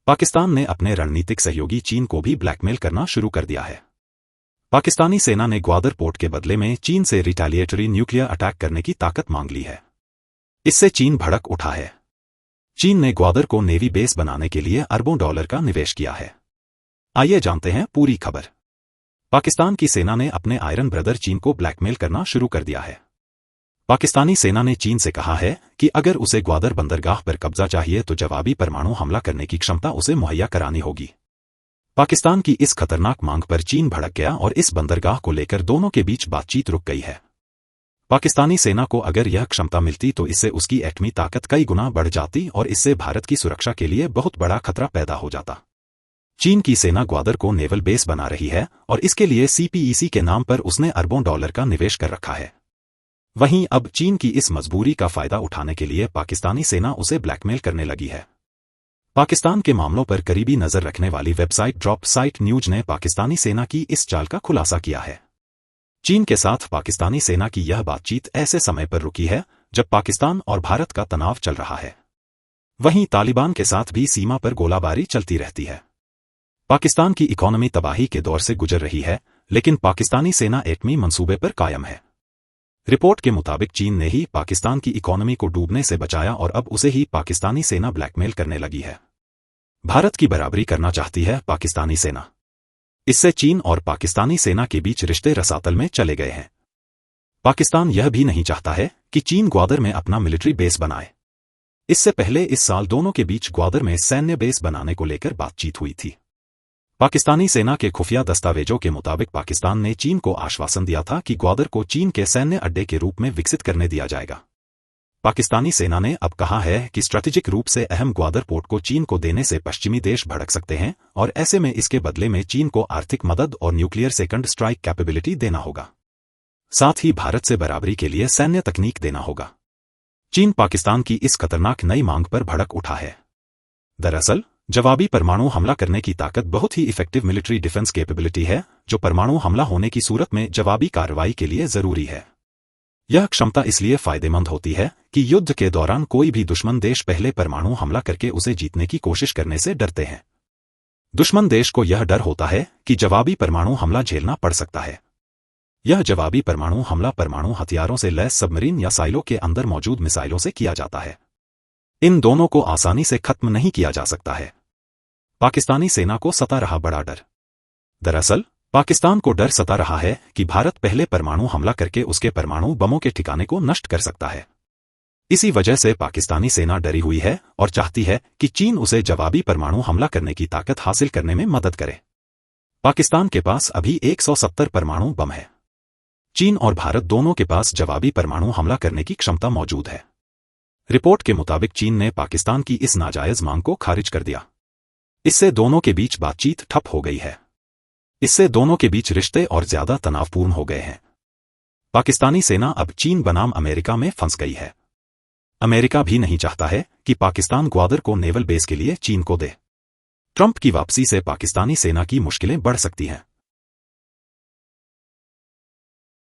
पाकिस्तान ने अपने रणनीतिक सहयोगी चीन को भी ब्लैकमेल करना शुरू कर दिया है। पाकिस्तानी सेना ने ग्वादर पोर्ट के बदले में चीन से रिटेलिएटरी न्यूक्लियर अटैक करने की ताकत मांग ली है। इससे चीन भड़क उठा है। चीन ने ग्वादर को नेवी बेस बनाने के लिए अरबों डॉलर का निवेश किया है। आइए जानते हैं पूरी खबर। पाकिस्तान की सेना ने अपने आयरन ब्रदर चीन को ब्लैकमेल करना शुरू कर दिया है। पाकिस्तानी सेना ने चीन से कहा है कि अगर उसे ग्वादर बंदरगाह पर कब्जा चाहिए तो जवाबी परमाणु हमला करने की क्षमता उसे मुहैया करानी होगी। पाकिस्तान की इस खतरनाक मांग पर चीन भड़क गया और इस बंदरगाह को लेकर दोनों के बीच बातचीत रुक गई है। पाकिस्तानी सेना को अगर यह क्षमता मिलती तो इससे उसकी एटमी ताकत कई गुना बढ़ जाती और इससे भारत की सुरक्षा के लिए बहुत बड़ा खतरा पैदा हो जाता। चीन की सेना ग्वादर को नेवल बेस बना रही है और इसके लिए CPEC के नाम पर उसने अरबों डॉलर का निवेश कर रखा है। वहीं अब चीन की इस मजबूरी का फायदा उठाने के लिए पाकिस्तानी सेना उसे ब्लैकमेल करने लगी है। पाकिस्तान के मामलों पर करीबी नजर रखने वाली वेबसाइट ड्रॉप साइट न्यूज ने पाकिस्तानी सेना की इस चाल का खुलासा किया है। चीन के साथ पाकिस्तानी सेना की यह बातचीत ऐसे समय पर रुकी है जब पाकिस्तान और भारत का तनाव चल रहा है। वहीं तालिबान के साथ भी सीमा पर गोलाबारी चलती रहती है। पाकिस्तान की इकोनॉमी तबाही के दौर से गुजर रही है, लेकिन पाकिस्तानी सेना एटमी मंसूबे पर कायम है। रिपोर्ट के मुताबिक चीन ने ही पाकिस्तान की इकोनॉमी को डूबने से बचाया और अब उसे ही पाकिस्तानी सेना ब्लैकमेल करने लगी है। भारत की बराबरी करना चाहती है पाकिस्तानी सेना। इससे चीन और पाकिस्तानी सेना के बीच रिश्ते रसातल में चले गए हैं। पाकिस्तान यह भी नहीं चाहता है कि चीन ग्वादर में अपना मिलिट्री बेस बनाए। इससे पहले इस साल दोनों के बीच ग्वादर में सैन्य बेस बनाने को लेकर बातचीत हुई थी। पाकिस्तानी सेना के खुफिया दस्तावेजों के मुताबिक पाकिस्तान ने चीन को आश्वासन दिया था कि ग्वादर को चीन के सैन्य अड्डे के रूप में विकसित करने दिया जाएगा। पाकिस्तानी सेना ने अब कहा है कि स्ट्रेटेजिक रूप से अहम ग्वादर पोर्ट को चीन को देने से पश्चिमी देश भड़क सकते हैं और ऐसे में इसके बदले में चीन को आर्थिक मदद और न्यूक्लियर सेकंड स्ट्राइक कैपेबिलिटी देना होगा। साथ ही भारत से बराबरी के लिए सैन्य तकनीक देना होगा। चीन पाकिस्तान की इस खतरनाक नई मांग पर भड़क उठा है। दरअसल जवाबी परमाणु हमला करने की ताकत बहुत ही इफेक्टिव मिलिट्री डिफेंस कैपेबिलिटी है जो परमाणु हमला होने की सूरत में जवाबी कार्रवाई के लिए जरूरी है। यह क्षमता इसलिए फायदेमंद होती है कि युद्ध के दौरान कोई भी दुश्मन देश पहले परमाणु हमला करके उसे जीतने की कोशिश करने से डरते हैं। दुश्मन देश को यह डर होता है कि जवाबी परमाणु हमला झेलना पड़ सकता है। यह जवाबी परमाणु हमला परमाणु हथियारों से लैस सबमरीन या साइलो के अंदर मौजूद मिसाइलों से किया जाता है। इन दोनों को आसानी से खत्म नहीं किया जा सकता है। पाकिस्तानी सेना को सता रहा बड़ा डर। दरअसल पाकिस्तान को डर सता रहा है कि भारत पहले परमाणु हमला करके उसके परमाणु बमों के ठिकाने को नष्ट कर सकता है। इसी वजह से पाकिस्तानी सेना डरी हुई है और चाहती है कि चीन उसे जवाबी परमाणु हमला करने की ताकत हासिल करने में मदद करे। पाकिस्तान के पास अभी 170 परमाणु बम है। चीन और भारत दोनों के पास जवाबी परमाणु हमला करने की क्षमता मौजूद है। रिपोर्ट के मुताबिक चीन ने पाकिस्तान की इस नाजायज मांग को खारिज कर दिया। इससे दोनों के बीच बातचीत ठप हो गई है। इससे दोनों के बीच रिश्ते और ज्यादा तनावपूर्ण हो गए हैं। पाकिस्तानी सेना अब चीन बनाम अमेरिका में फंस गई है। अमेरिका भी नहीं चाहता है कि पाकिस्तान ग्वादर को नेवल बेस के लिए चीन को दे। ट्रंप की वापसी से पाकिस्तानी सेना की मुश्किलें बढ़ सकती हैं।